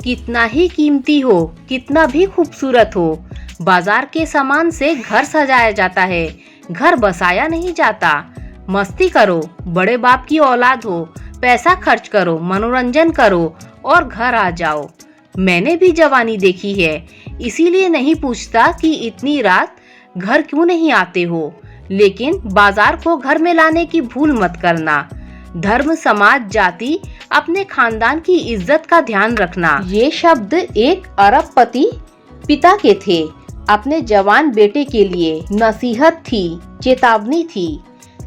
कितना ही कीमती हो, कितना भी खूबसूरत हो, बाजार के सामान से घर सजाया जाता है, घर बसाया नहीं जाता। मस्ती करो, बड़े बाप की औलाद हो, पैसा खर्च करो, मनोरंजन करो और घर आ जाओ। मैंने भी जवानी देखी है, इसीलिए नहीं पूछता कि इतनी रात घर क्यों नहीं आते हो। लेकिन बाजार को घर में लाने की भूल मत करना। धर्म, समाज, जाति, अपने खानदान की इज्जत का ध्यान रखना। ये शब्द एक अरबपति पिता के थे, अपने जवान बेटे के लिए नसीहत थी, चेतावनी थी।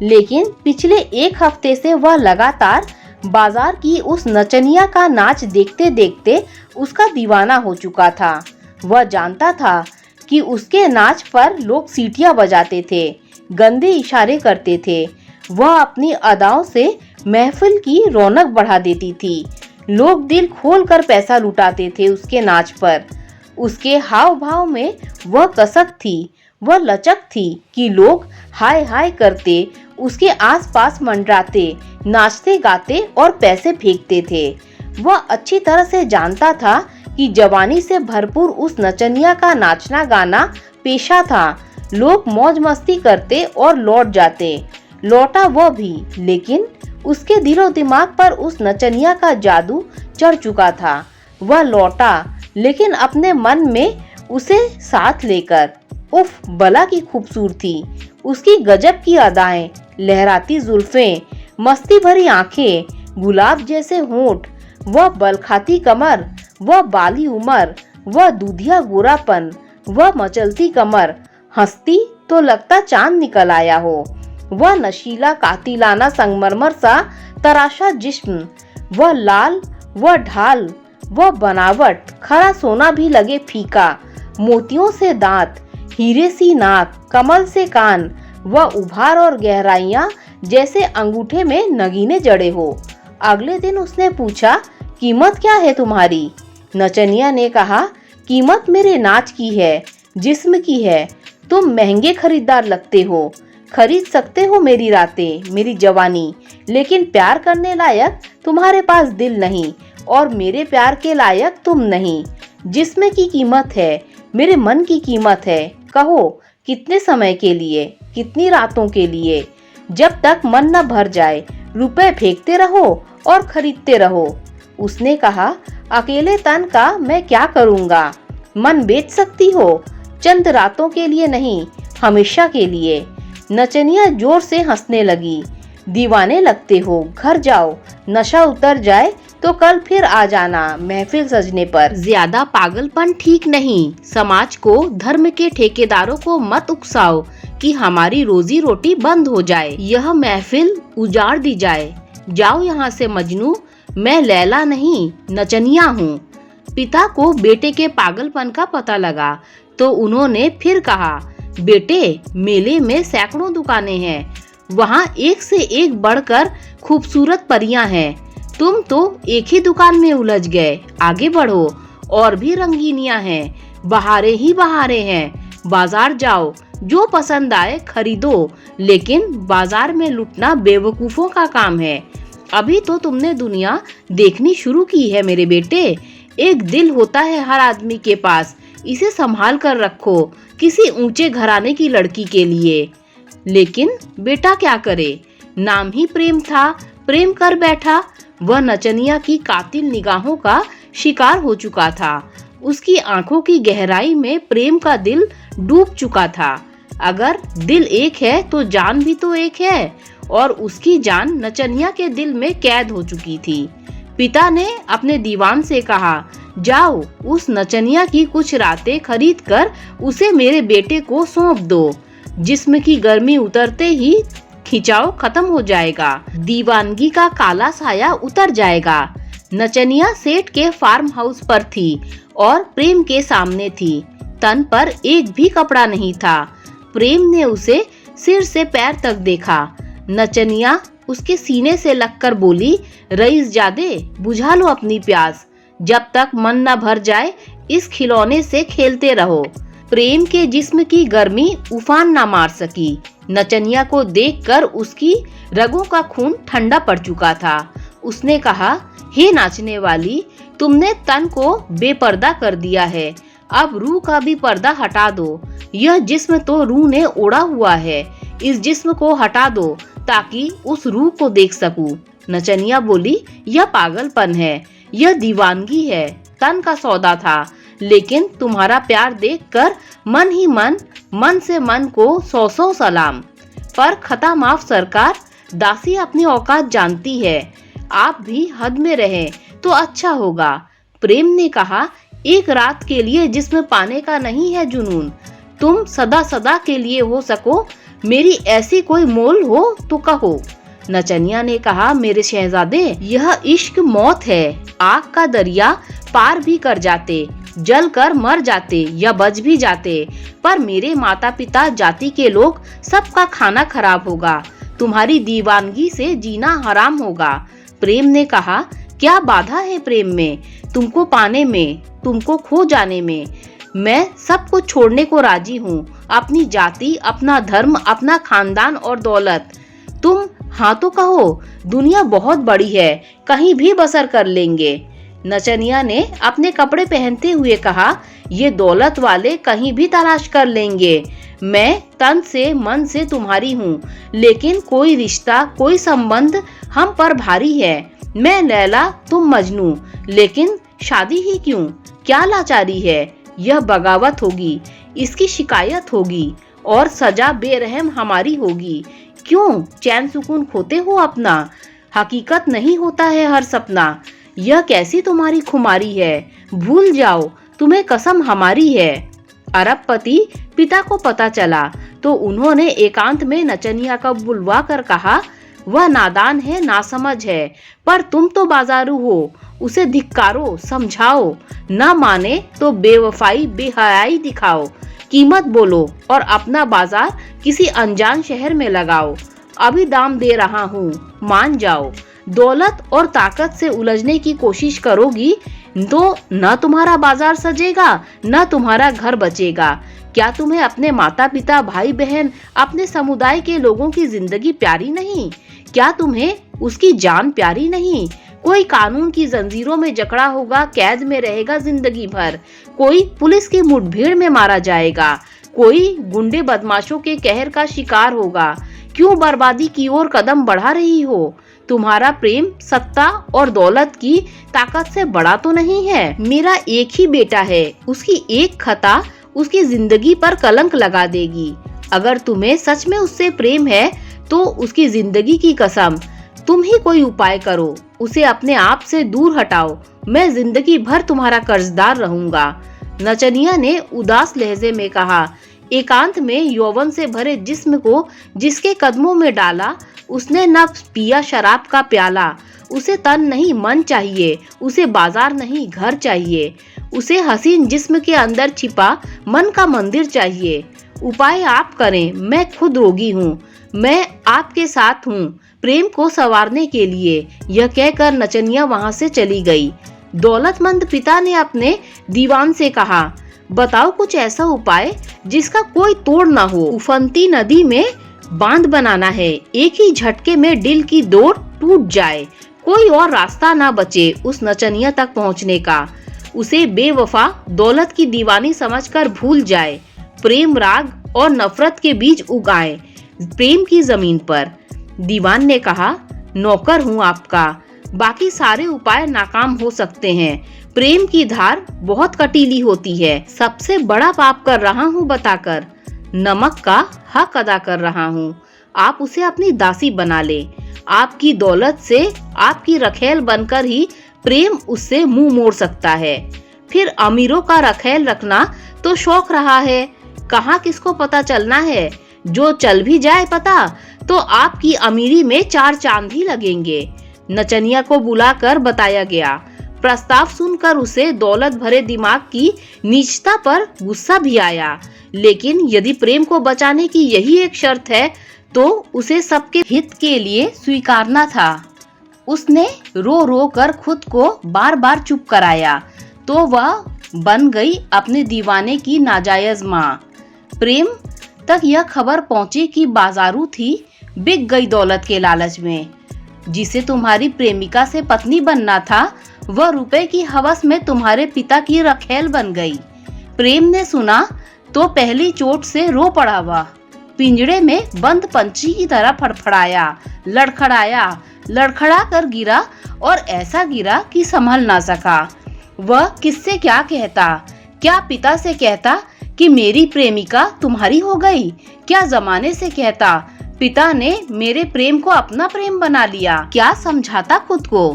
लेकिन पिछले एक हफ्ते से वह लगातार बाजार की उस नचनिया का नाच देखते देखते उसका दीवाना हो चुका था। वह जानता था कि उसके नाच पर लोग सीटियां बजाते थे, गंदे इशारे करते थे। वह अपनी अदाओं से महफिल की रौनक बढ़ा देती थी। लोग दिल खोलकर पैसा लुटाते थे उसके नाच पर। उसके हाव भाव में वह कसक थी, वह लचक थी कि लोग हाय हाय करते, उसके आसपास मंडराते, नाचते गाते और पैसे फेंकते थे। वह अच्छी तरह से जानता था कि जवानी से भरपूर उस नचनिया का नाचना गाना पेशा था। लोग मौज मस्ती करते और लौट जाते। लौटा वह भी, लेकिन उसके दिलो दिमाग पर उस नचनिया का जादू चढ़ चुका था। वह लौटा, लेकिन अपने मन में उसे साथ लेकर। उफ, बला की खूबसूरती, उसकी गजब की अदाएं, लहराती जुल्फें, मस्ती भरी आंखें, गुलाब जैसे होंठ, वह बलखाती कमर, वह बाली उमर, वह दूधिया गोरापन, वह मचलती कमर। हंसती तो लगता चांद निकल आया हो। वह नशीला कातिलाना संगमरमर सा तराशा जिस्म, वह लाल, वह ढाल, वह बनावट, खरा सोना भी लगे फीका। मोतियों से दांत, हीरे सी नाक, कमल से कान, वह उभार और गहराइयां जैसे अंगूठे में नगीने जड़े हो। अगले दिन उसने पूछा, कीमत क्या है तुम्हारी? नचनिया ने कहा, कीमत मेरे नाच की है, जिस्म की है। तुम महंगे खरीदार लगते हो, खरीद सकते हो मेरी रातें, मेरी जवानी, लेकिन प्यार करने लायक तुम्हारे पास दिल नहीं और मेरे प्यार के लायक तुम नहीं। जिस्म की कीमत है, मेरे मन की कीमत है। कहो, कितने समय के लिए, कितनी रातों के लिए? जब तक मन न भर जाए, रुपए फेंकते रहो और खरीदते रहो। उसने कहा, अकेले तन का मैं क्या करूँगा? मन बेच सकती हो, चंद रातों के लिए नहीं, हमेशा के लिए। नचनिया जोर से हंसने लगी। दीवाने लगते हो, घर जाओ, नशा उतर जाए तो कल फिर आ जाना महफिल सजने पर। ज्यादा पागलपन ठीक नहीं। समाज को, धर्म के ठेकेदारों को मत उकसाओ कि हमारी रोजी रोटी बंद हो जाए, यह महफिल उजाड़ दी जाए। जाओ यहाँ से मजनू, मैं लैला नहीं, नचनिया हूँ। पिता को बेटे के पागलपन का पता लगा तो उन्होंने फिर कहा, बेटे, मेले में सैकड़ों दुकानें हैं, वहाँ एक से एक बढ़कर खूबसूरत परियां हैं। तुम तो एक ही दुकान में उलझ गए, आगे बढ़ो, और भी रंगीनियां हैं, बहारे ही बहारे हैं। बाजार जाओ, जो पसंद आए खरीदो, लेकिन बाजार में लुटना बेवकूफों का काम है। अभी तो तुमने दुनिया देखनी शुरू की है मेरे बेटे। एक दिल होता है हर आदमी के पास, इसे संभाल कर रखो, किसी ऊंचे घराने की लड़की के लिए। लेकिन बेटा क्या करे, नाम ही प्रेम था, प्रेम कर बैठा। वह नचनिया की कातिल निगाहों का शिकार हो चुका था। उसकी आंखों की गहराई में प्रेम का दिल डूब चुका था। अगर दिल एक है तो जान भी तो एक है, और उसकी जान नचनिया के दिल में कैद हो चुकी थी। पिता ने अपने दीवान से कहा, जाओ, उस नचनिया की कुछ रातें खरीद कर उसे मेरे बेटे को सौंप दो। जिस्म की गर्मी उतरते ही खिंचाव खत्म हो जाएगा, दीवानगी का काला साया उतर जाएगा। नचनिया सेठ के फार्म हाउस पर थी और प्रेम के सामने थी। तन पर एक भी कपड़ा नहीं था। प्रेम ने उसे सिर से पैर तक देखा। नचनिया उसके सीने से लगकर बोली, रईस जादे, बुझा लो अपनी प्यास, जब तक मन न भर जाए इस खिलौने से खेलते रहो। प्रेम के जिस्म की गर्मी उफान न मार सकी। नचनिया को देखकर उसकी रगों का खून ठंडा पड़ चुका था। उसने कहा, हे नाचने वाली, तुमने तन को बेपर्दा कर दिया है, अब रूह का भी पर्दा हटा दो। यह जिस्म तो रूह ने ओढ़ा हुआ है, इस जिस्म को हटा दो ताकि उस रूह को देख सकूं। नचनिया बोली, यह पागलपन है, यह दीवानगी है, तन का सौदा था, लेकिन तुम्हारा प्यार देखकर मन ही मन से मन को 100 सलाम। पर खता माफ सरकार, दासी अपनी औकात जानती है, आप भी हद में रहें तो अच्छा होगा। प्रेम ने कहा, एक रात के लिए जिसमें पाने का नहीं है जुनून, तुम सदा सदा के लिए हो सको, मेरी ऐसी कोई मोल हो तो कहो। नचनिया ने कहा, मेरे शहजादे, यह इश्क मौत है, आग का दरिया पार भी कर जाते, जल कर मर जाते या बच भी जाते, पर मेरे माता पिता जाति के लोग सबका खाना खराब होगा, तुम्हारी दीवानगी से जीना हराम होगा। प्रेम ने कहा, क्या बाधा है प्रेम में, तुमको पाने में, तुमको खो जाने में। मैं सब कुछ छोड़ने को राजी हूँ, अपनी जाति, अपना धर्म, अपना खानदान और दौलत। तुम हाँ तो कहो, दुनिया बहुत बड़ी है, कहीं भी बसर कर लेंगे। नचनिया ने अपने कपड़े पहनते हुए कहा, ये दौलत वाले कहीं भी तलाश कर लेंगे, मैं तन से मन से तुम्हारी हूँ, लेकिन कोई रिश्ता, कोई संबंध हम पर भारी है। मैं लैला, तुम मजनू, लेकिन शादी ही क्यों, क्या लाचारी है। यह बगावत होगी, इसकी शिकायत होगी और सजा बेरहम हमारी होगी। क्यों चैन सुकून खोते हो अपना, हकीकत नहीं होता है हर सपना। यह कैसी तुम्हारी खुमारी है, भूल जाओ तुम्हें कसम हमारी है। अरबपति पिता को पता चला तो उन्होंने एकांत में नचनिया को बुलवा कर कहा, वह नादान है, नासमझ है, पर तुम तो बाजारू हो, उसे धिक्कारो, समझाओ, न माने तो बेवफाई बेहयाई दिखाओ, कीमत बोलो और अपना बाजार किसी अनजान शहर में लगाओ। अभी दाम दे रहा हूँ, मान जाओ। दौलत और ताकत से उलझने की कोशिश करोगी तो न तुम्हारा बाजार सजेगा, न तुम्हारा घर बचेगा। क्या तुम्हें अपने माता पिता, भाई बहन, अपने समुदाय के लोगों की जिंदगी प्यारी नहीं? क्या तुम्हें उसकी जान प्यारी नहीं? कोई कानून की जंजीरों में जकड़ा होगा, कैद में रहेगा जिंदगी भर, कोई पुलिस की मुठभेड़ में मारा जाएगा, कोई गुंडे बदमाशों के कहर का शिकार होगा। क्यों बर्बादी की ओर कदम बढ़ा रही हो? तुम्हारा प्रेम सत्ता और दौलत की ताकत से बड़ा तो नहीं है। मेरा एक ही बेटा है, उसकी एक खता उसकी जिंदगी पर कलंक लगा देगी। अगर तुम्हें सच में उससे प्रेम है तो उसकी जिंदगी की कसम, तुम ही कोई उपाय करो, उसे अपने आप से दूर हटाओ, मैं जिंदगी भर तुम्हारा कर्जदार रहूंगा। नचनिया ने उदास लहजे में कहा, एकांत में यौवन से भरे जिस्म को जिसके कदमों में डाला, उसने न पिया शराब का प्याला। उसे तन नहीं मन चाहिए, उसे बाजार नहीं घर चाहिए, उसे हसीन जिस्म के अंदर छिपा मन का मंदिर चाहिए। उपाय आप करें, मैं खुद रोगी हूँ, मैं आपके साथ हूँ प्रेम को संवारने के लिए। यह कहकर नचनिया वहां से चली गई। दौलतमंद पिता ने अपने दीवान से कहा, बताओ कुछ ऐसा उपाय जिसका कोई तोड़ ना हो। उफनती नदी में बांध बनाना है, एक ही झटके में दिल की डोर टूट जाए, कोई और रास्ता ना बचे उस नचनिया तक पहुंचने का। उसे बेवफा दौलत की दीवानी समझकर भूल जाए, प्रेम राग और नफरत के बीज उगाए प्रेम की जमीन पर। दीवान ने कहा, नौकर हूँ आपका, बाकी सारे उपाय नाकाम हो सकते हैं। प्रेम की धार बहुत कटीली होती है, सबसे बड़ा पाप कर रहा हूँ बताकर, नमक का हक अदा कर रहा हूँ। आप उसे अपनी दासी बना ले, आपकी दौलत से आपकी रखेल बनकर ही प्रेम उससे मुंह मोड़ सकता है। फिर अमीरों का रखेल रखना तो शौक रहा है, कहाँ किसको पता चलना है। जो चल भी जाए पता तो आपकी अमीरी में 4 चांद ही लगेंगे। नचनिया को बुलाकर बताया गया। प्रस्ताव सुनकर उसे दौलत भरे दिमाग की नीचता पर गुस्सा भी आया, लेकिन यदि प्रेम को बचाने की यही एक शर्त है तो उसे सबके हित के लिए स्वीकारना था। उसने रो रो कर खुद को बार बार चुप कराया तो वह बन गई अपने दीवाने की नाजायज माँ। प्रेम तक यह खबर पहुंची कि बाजारू थी, बिक गई दौलत के लालच में। जिसे तुम्हारी प्रेमिका से पत्नी बनना था वह रुपए की हवस में तुम्हारे पिता की रखेल बन गई। प्रेम ने सुना तो पहली चोट से रो पड़ा। वह पिंजड़े में बंद पंछी की तरह फड़फड़ाया, लड़खड़ाया, लड़खड़ा कर गिरा और ऐसा गिरा कि संभल ना सका। वह किससे क्या कहता? क्या पिता से कहता कि मेरी प्रेमिका तुम्हारी हो गई? क्या जमाने से कहता पिता ने मेरे प्रेम को अपना प्रेम बना लिया? क्या समझाता खुद को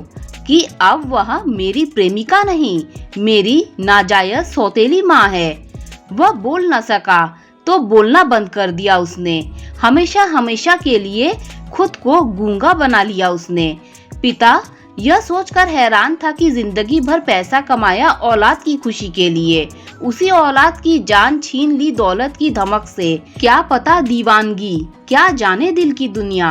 कि अब वह मेरी प्रेमिका नहीं, मेरी नाजायज सौतेली माँ है? वह बोल न सका तो बोलना बंद कर दिया उसने। हमेशा हमेशा के लिए खुद को गूंगा बना लिया उसने। पिता यह सोचकर हैरान था कि जिंदगी भर पैसा कमाया औलाद की खुशी के लिए, उसी औलाद की जान छीन ली दौलत की धमक से। क्या पता दीवानगी, क्या जाने दिल की दुनिया,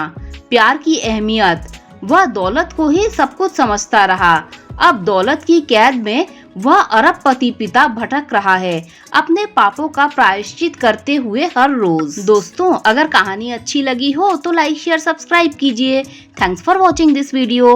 प्यार की अहमियत। वह दौलत को ही सब कुछ समझता रहा। अब दौलत की कैद में वह अरबपति पिता भटक रहा है, अपने पापों का प्रायश्चित करते हुए हर रोज। दोस्तों, अगर कहानी अच्छी लगी हो तो लाइक, शेयर, सब्सक्राइब कीजिए। Thanks for watching this video.